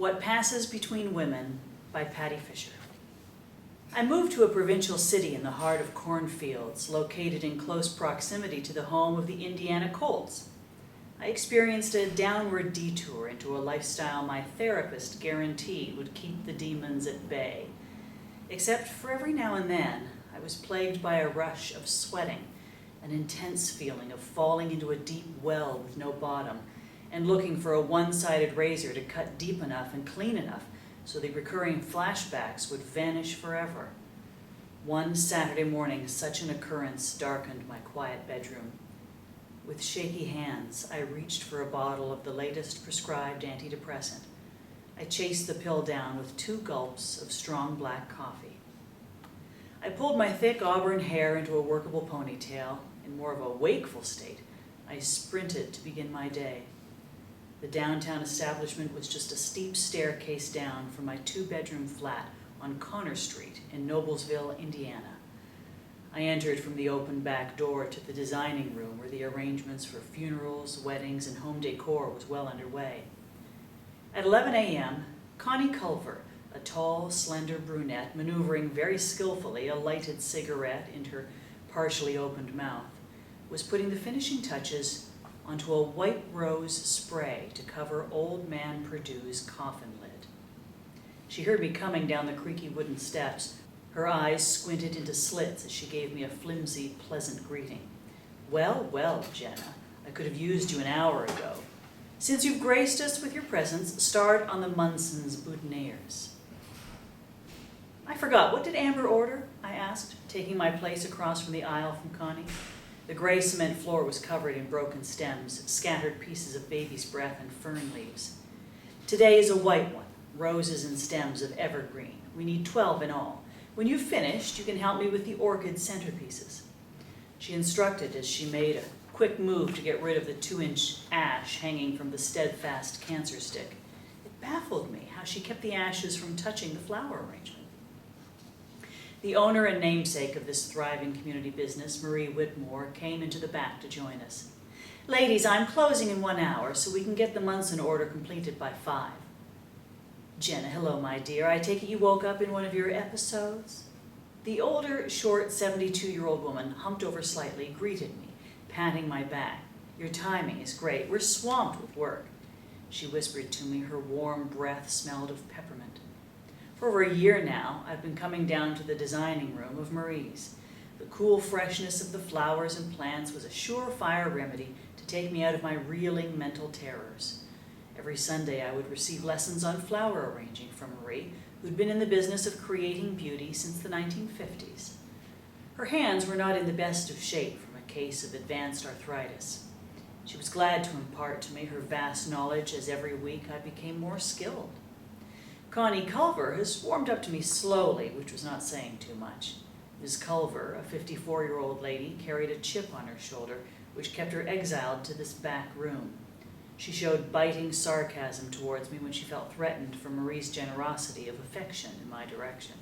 What Passes Between Women by Patty Fischer. I moved to a provincial city in the heart of cornfields, located in close proximity to the home of the Indiana Colts. I experienced a downward detour into a lifestyle my therapist guaranteed would keep the demons at bay. Except for every now and then, I was plagued by a rush of sweating, an intense feeling of falling into a deep well with no bottom, and looking for a one-sided razor to cut deep enough and clean enough so the recurring flashbacks would vanish forever. One Saturday morning, such an occurrence darkened my quiet bedroom. With shaky hands, I reached for a bottle of the latest prescribed antidepressant. I chased the pill down with 2 gulps of strong black coffee. I pulled my thick auburn hair into a workable ponytail. In more of a wakeful state, I sprinted to begin my day. The downtown establishment was just a steep staircase down from my 2-bedroom flat on Connor Street in Noblesville, Indiana. I entered from the open back door to the designing room where the arrangements for funerals, weddings, and home decor was well underway. At 11 a.m., Connie Culver, a tall, slender brunette maneuvering very skillfully a lighted cigarette in her partially opened mouth, was putting the finishing touches onto a white rose spray to cover old man Perdue's coffin lid. She heard me coming down the creaky wooden steps. Her eyes squinted into slits as she gave me a flimsy, pleasant greeting. "Well, well, Jenna, I could have used you an hour ago. Since you've graced us with your presence, start on the Munson's boutonnieres." "I forgot, what did Amber order?" I asked, taking my place across from the aisle from Connie. The gray cement floor was covered in broken stems, scattered pieces of baby's breath and fern leaves. "Today is a white one, roses and stems of evergreen. We need 12 in all. When you've finished, you can help me with the orchid centerpieces." She instructed as she made a quick move to get rid of the 2-inch ash hanging from the steadfast cancer stick. It baffled me how she kept the ashes from touching the flower arrangement. The owner and namesake of this thriving community business, Marie Whitmore, came into the back to join us. "Ladies, I'm closing in 1 hour, so we can get the Munson order completed by 5. "Jenna, hello, my dear. I take it you woke up in one of your episodes?" The older, short, 72-year-old woman, humped over slightly, greeted me, patting my back. "Your timing is great. We're swamped with work." She whispered to me. Her warm breath smelled of peppermint. For over a year now, I've been coming down to the designing room of Marie's. The cool freshness of the flowers and plants was a surefire remedy to take me out of my reeling mental terrors. Every Sunday I would receive lessons on flower arranging from Marie, who'd been in the business of creating beauty since the 1950s. Her hands were not in the best of shape from a case of advanced arthritis. She was glad to impart to me her vast knowledge as every week I became more skilled. Connie Culver has warmed up to me slowly, which was not saying too much. Ms. Culver, a 54-year-old lady, carried a chip on her shoulder, which kept her exiled to this back room. She showed biting sarcasm towards me when she felt threatened for Marie's generosity of affection in my direction.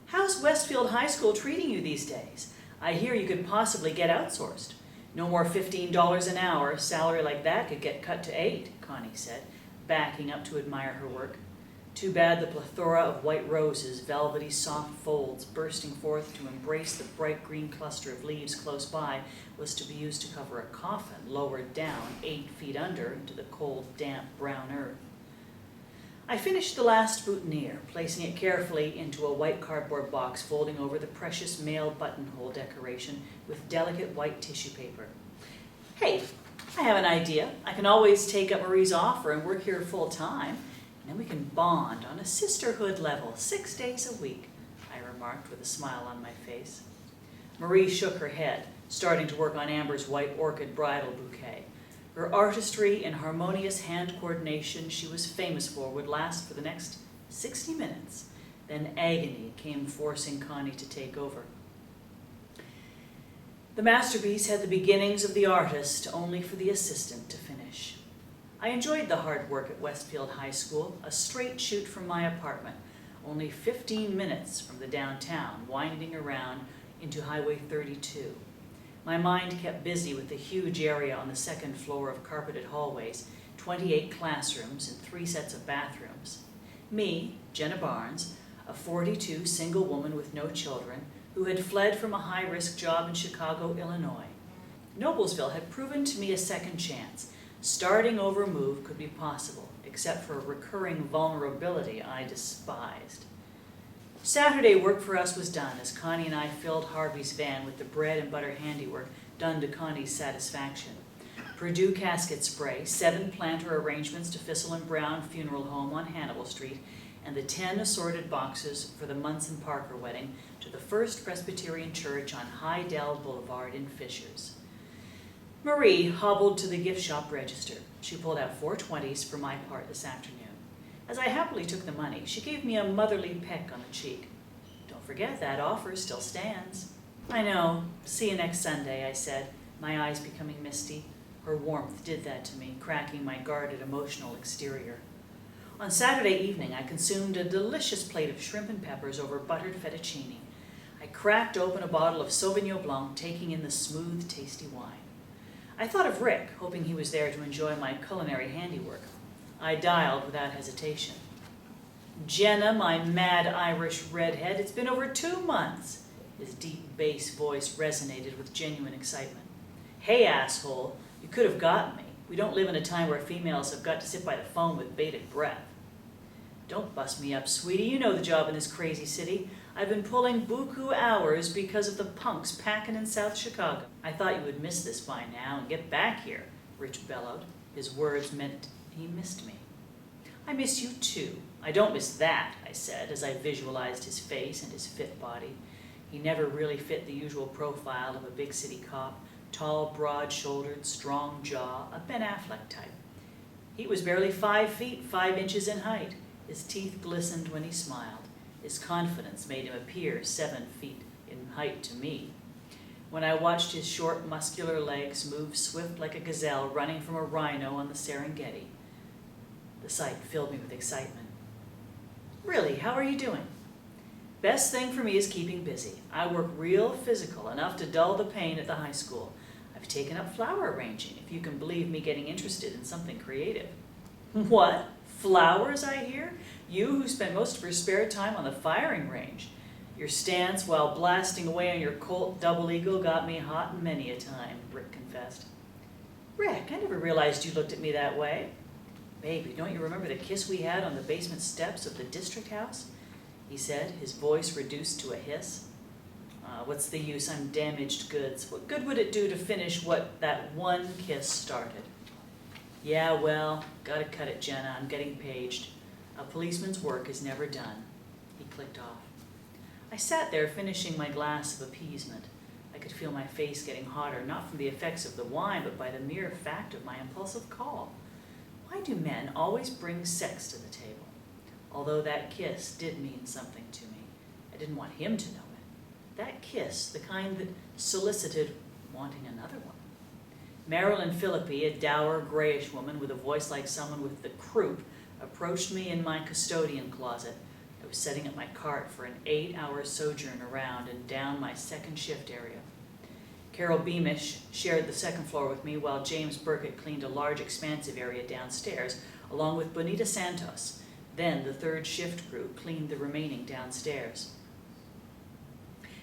"How's Westfield High School treating you these days? I hear you could possibly get outsourced. No more $15 an hour. Salary like that could get cut to 8, Connie said, backing up to admire her work. Too bad the plethora of white roses, velvety soft folds bursting forth to embrace the bright green cluster of leaves close by, was to be used to cover a coffin lowered down 8 feet under into the cold, damp, brown earth. I finished the last boutonniere, placing it carefully into a white cardboard box, folding over the precious male buttonhole decoration with delicate white tissue paper. "Hey, I have an idea. I can always take up Marie's offer and work here full time. And then we can bond on a sisterhood level 6 days a week," I remarked with a smile on my face. Marie shook her head, starting to work on Amber's white orchid bridal bouquet. Her artistry and harmonious hand coordination she was famous for would last for the next 60 minutes. Then agony came forcing Connie to take over. The masterpiece had the beginnings of the artist, only for the assistant to finish. I enjoyed the hard work at Westfield High School, a straight shoot from my apartment, only 15 minutes from the downtown, winding around into Highway 32. My mind kept busy with the huge area on the second floor of carpeted hallways, 28 classrooms and 3 sets of bathrooms. Me, Jenna Barnes, a 42 single woman with no children, who had fled from a high-risk job in Chicago, Illinois. Noblesville had proven to me a second chance. Starting over move could be possible, except for a recurring vulnerability I despised. Saturday work for us was done as Connie and I filled Harvey's van with the bread and butter handiwork done to Connie's satisfaction. Purdue casket spray, 7 planter arrangements to Fissel and Brown Funeral Home on Hannibal Street, and the 10 assorted boxes for the Munson Parker wedding to the First Presbyterian Church on Highdell Boulevard in Fishers. Marie hobbled to the gift shop register. She pulled out 4 20s for my part this afternoon. As I happily took the money, she gave me a motherly peck on the cheek. "Don't forget that offer still stands." "I know. See you next Sunday," I said, my eyes becoming misty. Her warmth did that to me, cracking my guarded emotional exterior. On Saturday evening, I consumed a delicious plate of shrimp and peppers over buttered fettuccine. I cracked open a bottle of Sauvignon Blanc, taking in the smooth, tasty wine. I thought of Rick, hoping he was there to enjoy my culinary handiwork. I dialed without hesitation. "Jenna, my mad Irish redhead, it's been over 2 months." His deep bass voice resonated with genuine excitement. "Hey, asshole, you could have gotten me. We don't live in a time where females have got to sit by the phone with bated breath." "Don't bust me up, sweetie. You know the job in this crazy city. I've been pulling buku hours because of the punks packing in South Chicago." "I thought you would miss this by now and get back here," Rich bellowed. His words meant he missed me. "I miss you too. I don't miss that," I said as I visualized his face and his fit body. He never really fit the usual profile of a big city cop, tall, broad-shouldered, strong jaw, a Ben Affleck type. He was barely 5 feet, 5 inches in height. His teeth glistened when he smiled. His confidence made him appear 7 feet in height to me. When I watched his short, muscular legs move swift like a gazelle running from a rhino on the Serengeti, the sight filled me with excitement. "Really, how are you doing?" "Best thing for me is keeping busy. I work real physical, enough to dull the pain at the high school. I've taken up flower arranging, if you can believe me getting interested in something creative." "What? Flowers, I hear? You who spent most of your spare time on the firing range. Your stance while blasting away on your Colt Double Eagle got me hot many a time," Rick confessed. "Rick, I never realized you looked at me that way." "Baby, don't you remember the kiss we had on the basement steps of the district house?" he said, his voice reduced to a hiss. What's the use? I'm damaged goods. What good would it do to finish what that one kiss started?" "Yeah, well, gotta cut it, Jenna. I'm getting paged. A policeman's work is never done." He clicked off. I sat there finishing my glass of appeasement. I could feel my face getting hotter, not from the effects of the wine, but by the mere fact of my impulsive call. Why do men always bring sex to the table? Although that kiss did mean something to me, I didn't want him to know it. That kiss, the kind that solicited wanting another one. Marilyn Philippi, a dour, grayish woman with a voice like someone with the croup, approached me in my custodian closet. I was setting up my cart for an 8-hour sojourn around and down my second shift area. Carol Beamish shared the second floor with me while James Burkett cleaned a large expansive area downstairs, along with Bonita Santos. Then the third shift crew cleaned the remaining downstairs.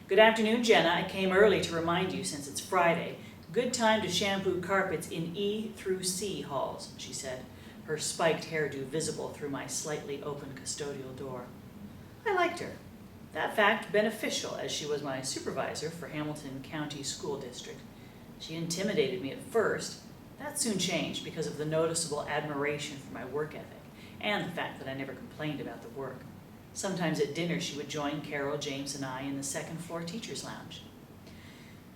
"Good afternoon, Jenna. I came early to remind you since it's Friday. Good time to shampoo carpets in E through C halls," she said, her spiked hairdo visible through my slightly open custodial door. I liked her. That fact beneficial, as she was my supervisor for Hamilton County School District. She intimidated me at first. That soon changed because of the noticeable admiration for my work ethic and the fact that I never complained about the work. Sometimes at dinner she would join Carol, James, and I in the second floor teacher's lounge.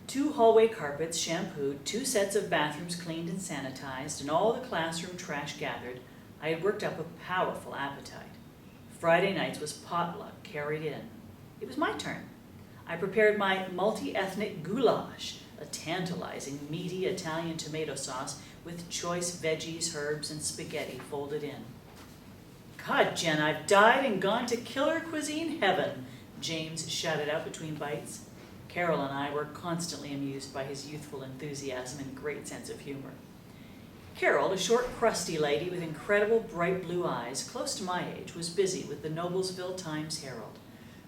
2 hallway carpets shampooed, 2 sets of bathrooms cleaned and sanitized, and all the classroom trash gathered, I had worked up a powerful appetite. Friday nights was potluck carried in. It was my turn. I prepared my multi-ethnic goulash, a tantalizing, meaty Italian tomato sauce with choice veggies, herbs, and spaghetti folded in. "God, Jen, I've died and gone to killer cuisine heaven," James shouted out between bites. Carol and I were constantly amused by his youthful enthusiasm and great sense of humor. Carol, a short, crusty lady with incredible bright blue eyes, close to my age, was busy with the Noblesville Times-Herald.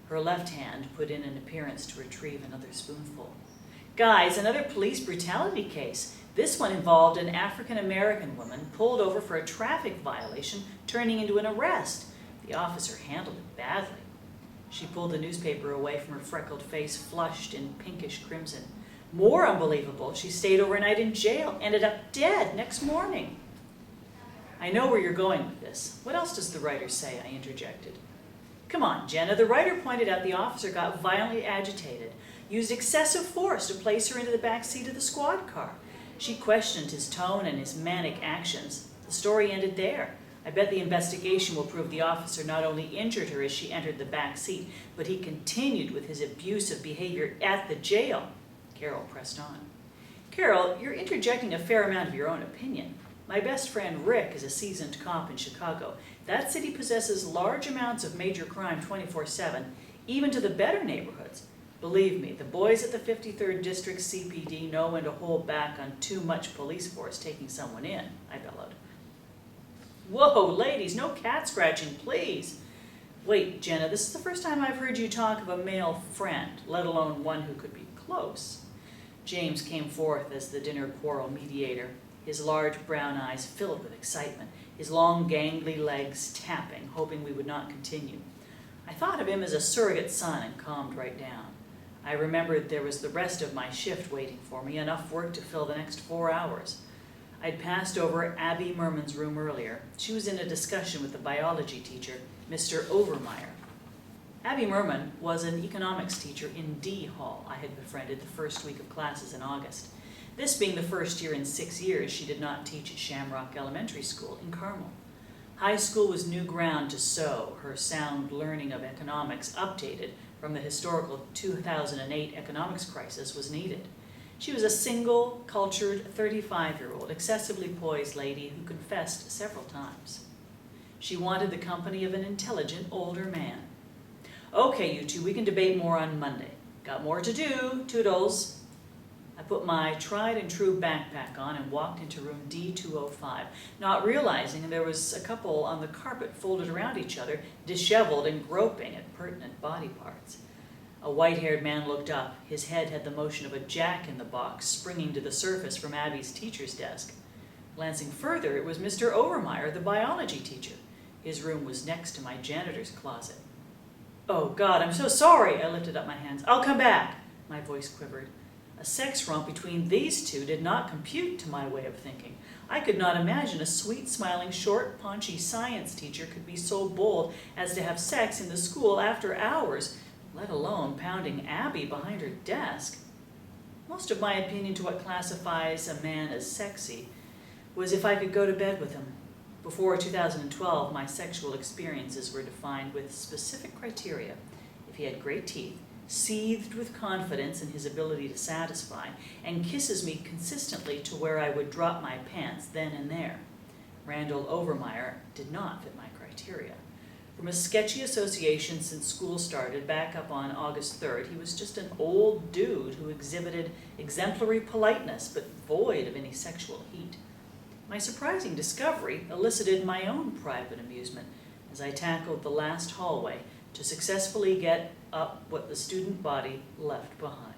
Her left hand put in an appearance to retrieve another spoonful. Guys, another police brutality case. This one involved an African-American woman pulled over for a traffic violation, turning into an arrest. The officer handled it badly. She pulled the newspaper away from her freckled face, flushed in pinkish crimson. More unbelievable, she stayed overnight in jail, ended up dead next morning. I know where you're going with this. What else does the writer say? I interjected. Come on, Jenna. The writer pointed out the officer got violently agitated, used excessive force to place her into the back seat of the squad car. She questioned his tone and his manic actions. The story ended there. I bet the investigation will prove the officer not only injured her as she entered the back seat, but he continued with his abusive behavior at the jail. Carol pressed on. Carol, you're interjecting a fair amount of your own opinion. My best friend Rick is a seasoned cop in Chicago. That city possesses large amounts of major crime 24/7, even to the better neighborhoods. Believe me, the boys at the 53rd District CPD know when to hold back on too much police force taking someone in, I bellowed. Whoa, ladies, no cat scratching, please. Wait, Jenna, this is the first time I've heard you talk of a male friend, let alone one who could be close. James came forth as the dinner quarrel mediator, his large brown eyes filled with excitement, his long gangly legs tapping, hoping we would not continue. I thought of him as a surrogate son and calmed right down. I remembered there was the rest of my shift waiting for me, enough work to fill the next 4 hours. I'd passed over Abby Merman's room earlier. She was in a discussion with the biology teacher, Mr. Overmeyer. Abby Merman was an economics teacher in D Hall I had befriended the first week of classes in August. This being the first year in 6 years she did not teach at Shamrock Elementary School in Carmel. High school was new ground to sow, her sound learning of economics updated from the historical 2008 economics crisis was needed. She was a single, cultured, 35-year-old, excessively poised lady who confessed several times. She wanted the company of an intelligent older man. Okay, you two, we can debate more on Monday. Got more to do, toodles. I put my tried and true backpack on and walked into room D205, not realizing there was a couple on the carpet folded around each other, disheveled and groping at pertinent body parts. A white-haired man looked up. His head had the motion of a jack-in-the-box springing to the surface from Abby's teacher's desk. Glancing further, it was Mr. Overmeyer, the biology teacher. His room was next to my janitor's closet. Oh, God, I'm so sorry, I lifted up my hands. I'll come back, my voice quivered. A sex romp between these two did not compute to my way of thinking. I could not imagine a sweet-smiling, short, paunchy science teacher could be so bold as to have sex in the school after hours, let alone pounding Abby behind her desk. Most of my opinion to what classifies a man as sexy was if I could go to bed with him. Before 2012, my sexual experiences were defined with specific criteria. If he had great teeth, seethed with confidence in his ability to satisfy, and kisses me consistently to where I would drop my pants then and there. Randall Overmeyer did not fit my criteria. From a sketchy association since school started back up on August 3rd, he was just an old dude who exhibited exemplary politeness but void of any sexual heat. My surprising discovery elicited my own private amusement as I tackled the last hallway to successfully get up what the student body left behind.